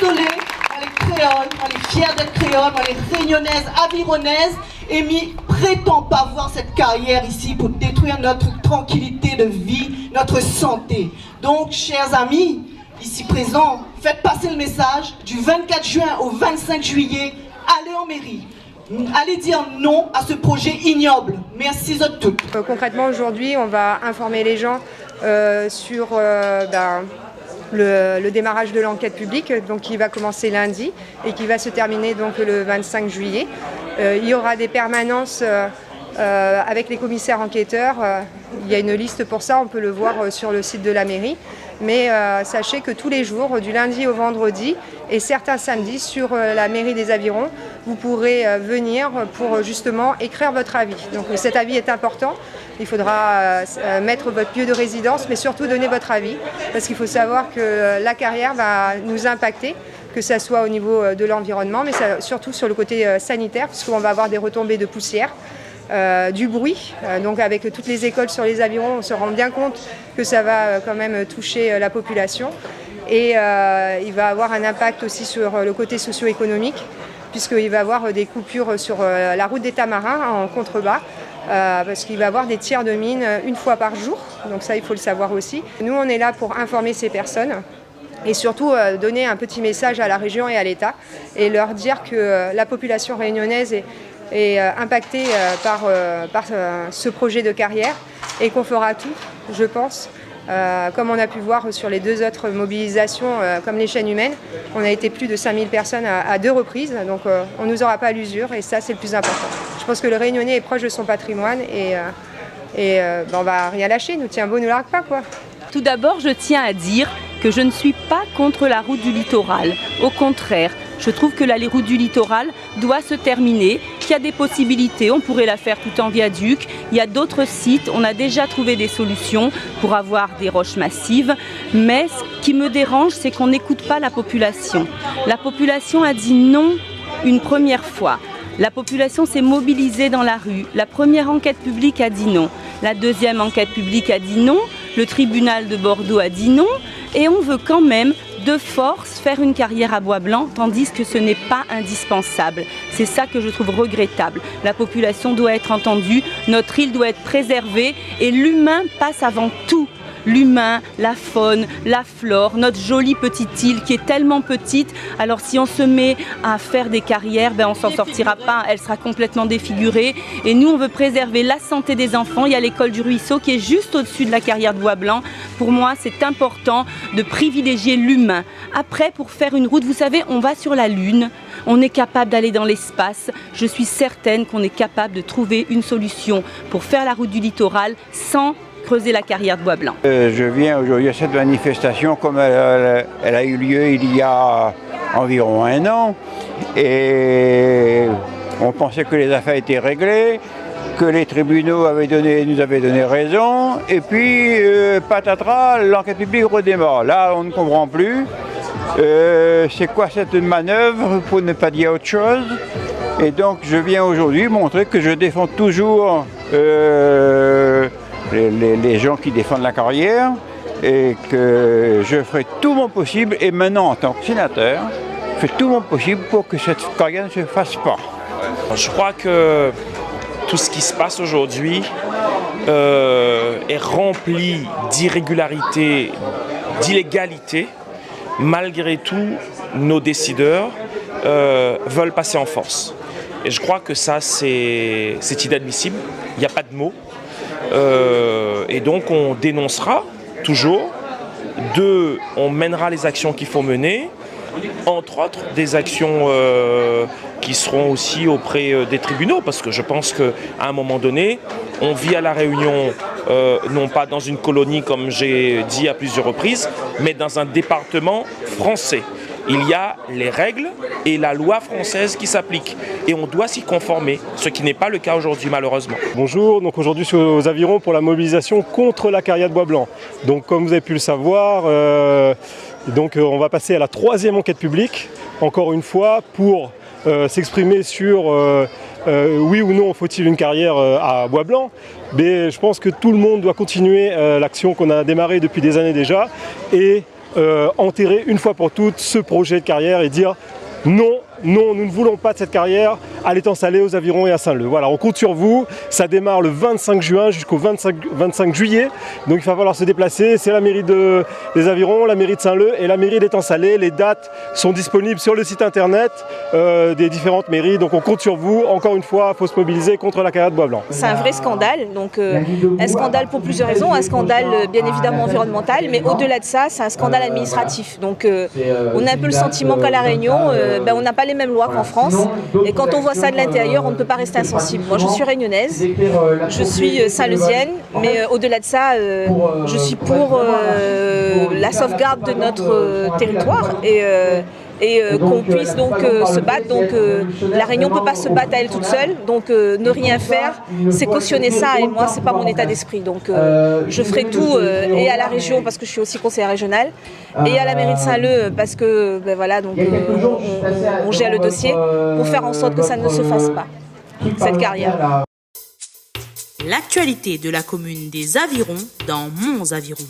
désolée, on est créole, on est fiers d'être créole, on est réunionnaises, avironnaises, et m'y prétend pas voir cette carrière ici pour détruire notre tranquillité de vie, notre santé. Donc, chers amis, ici présents, faites passer le message du 24 juin au 25 juillet, allez en mairie. Allez dire non à ce projet ignoble. Merci à toutes. Concrètement, aujourd'hui, on va informer les gens sur le démarrage de l'enquête publique, donc qui va commencer lundi et qui va se terminer donc le 25 juillet. Il y aura des permanences avec les commissaires enquêteurs. Il y a une liste pour ça, on peut le voir sur le site de la mairie. Mais sachez que tous les jours, du lundi au vendredi et certains samedis sur la mairie des Avirons, vous pourrez venir pour justement écrire votre avis. Donc cet avis est important. Il faudra mettre votre lieu de résidence, mais surtout donner votre avis, parce qu'il faut savoir que la carrière va nous impacter, que ce soit au niveau de l'environnement, mais surtout sur le côté sanitaire, puisqu'on va avoir des retombées de poussière. Du bruit, donc avec toutes les écoles sur les Avirons, on se rend bien compte que ça va quand même toucher la population et il va avoir un impact aussi sur le côté socio-économique puisqu'il va y avoir des coupures sur la route des Tamarins en contrebas parce qu'il va y avoir des tirs de mine une fois par jour, donc ça il faut le savoir aussi. Nous on est là pour informer ces personnes et surtout donner un petit message à la région et à l'État et leur dire que la population réunionnaise est impacté par ce projet de carrière et qu'on fera tout, je pense, comme on a pu voir sur les deux autres mobilisations, comme les chaînes humaines. On a été plus de 5000 personnes à deux reprises, donc on ne nous aura pas à l'usure et ça c'est le plus important. Je pense que le Réunionnais est proche de son patrimoine et on va rien lâcher, nous tient beau, nous largue pas quoi. Tout d'abord, je tiens à dire que je ne suis pas contre la route du littoral. Au contraire, je trouve que la route du littoral doit se terminer, qu'il y a des possibilités, on pourrait la faire tout en viaduc. Il y a d'autres sites, on a déjà trouvé des solutions pour avoir des roches massives. Mais ce qui me dérange, c'est qu'on n'écoute pas la population. La population a dit non une première fois. La population s'est mobilisée dans la rue. La première enquête publique a dit non. La deuxième enquête publique a dit non. Le tribunal de Bordeaux a dit non. Et on veut quand même de force faire une carrière à Bois-Blanc, tandis que ce n'est pas indispensable. C'est ça que je trouve regrettable. La population doit être entendue, notre île doit être préservée et l'humain passe avant tout. L'humain, la faune, la flore, notre jolie petite île qui est tellement petite. Alors si on se met à faire des carrières, on ne s'en sortira pas, elle sera complètement défigurée. Et nous, on veut préserver la santé des enfants. Il y a l'école du Ruisseau qui est juste au-dessus de la carrière de Bois-Blanc. Pour moi, c'est important de privilégier l'humain. Après, pour faire une route, vous savez, on va sur la Lune. On est capable d'aller dans l'espace. Je suis certaine qu'on est capable de trouver une solution pour faire la route du littoral sans creuser la carrière de Bois-Blanc. Je viens aujourd'hui à cette manifestation comme elle a eu lieu il y a environ 1 an et on pensait que les affaires étaient réglées, que les tribunaux nous avaient donné raison et puis patatras, l'enquête publique redémarre. Là on ne comprend plus. C'est quoi cette manœuvre pour ne pas dire autre chose? Et donc je viens aujourd'hui montrer que je défends toujours les gens qui défendent la carrière et que je ferai tout mon possible et maintenant en tant que sénateur, je fais tout mon possible pour que cette carrière ne se fasse pas. Je crois que tout ce qui se passe aujourd'hui est rempli d'irrégularités, d'illégalités. Malgré tout, nos décideurs veulent passer en force. Et je crois que ça, c'est inadmissible. Il n'y a pas de mots. Et donc on dénoncera toujours. 2, on mènera les actions qu'il faut mener, entre autres des actions qui seront aussi auprès des tribunaux, parce que je pense qu'à un moment donné, on vit à La Réunion, non pas dans une colonie comme j'ai dit à plusieurs reprises, mais dans un département français. Il y a les règles et la loi française qui s'appliquent et on doit s'y conformer, ce qui n'est pas le cas aujourd'hui malheureusement. Bonjour, donc aujourd'hui je suis aux Avirons pour la mobilisation contre la carrière de Bois-Blanc. Donc comme vous avez pu le savoir, on va passer à la 3e enquête publique, encore une fois, pour s'exprimer sur oui ou non faut-il une carrière à Bois-Blanc. Mais je pense que tout le monde doit continuer l'action qu'on a démarrée depuis des années déjà et enterrer une fois pour toutes ce projet de carrière et dire non, non, nous ne voulons pas de cette carrière à l'étang Salé, aux Avirons et à Saint-Leu. Voilà, on compte sur vous. Ça démarre le 25 juin jusqu'au 25 juillet. Donc il va falloir se déplacer. C'est la mairie des Avirons, la mairie de Saint-Leu et la mairie d'étang Salé. Les dates sont disponibles sur le site internet des différentes mairies. Donc on compte sur vous. Encore une fois, il faut se mobiliser contre la carrière de Bois-Blanc. C'est un vrai scandale. Donc un scandale pour plusieurs raisons. Un scandale bien évidemment environnemental, mais au-delà de ça, c'est un scandale administratif. Donc on a un peu le sentiment qu'à La Réunion, on n'a pas les mêmes lois qu'en France. Et quand on voit ça de l'intérieur, on ne peut pas rester insensible. Moi, je suis réunionnaise, je suis saint-leusienne, mais au-delà de ça, je suis pour la sauvegarde de notre territoire et qu'on puisse donc se battre. Donc La Réunion ne peut pas se battre à elle toute seule, donc ne rien faire, c'est cautionner ça, et moi c'est pas mon état d'esprit. Donc je ferai tout, et à la région parce que je suis aussi conseillère régionale, et à la mairie de Saint-Leu parce que voilà, donc on gère le dossier pour faire en sorte que ça ne se fasse pas, cette carrière. L'actualité de la commune des Avirons dans Mons Avirons.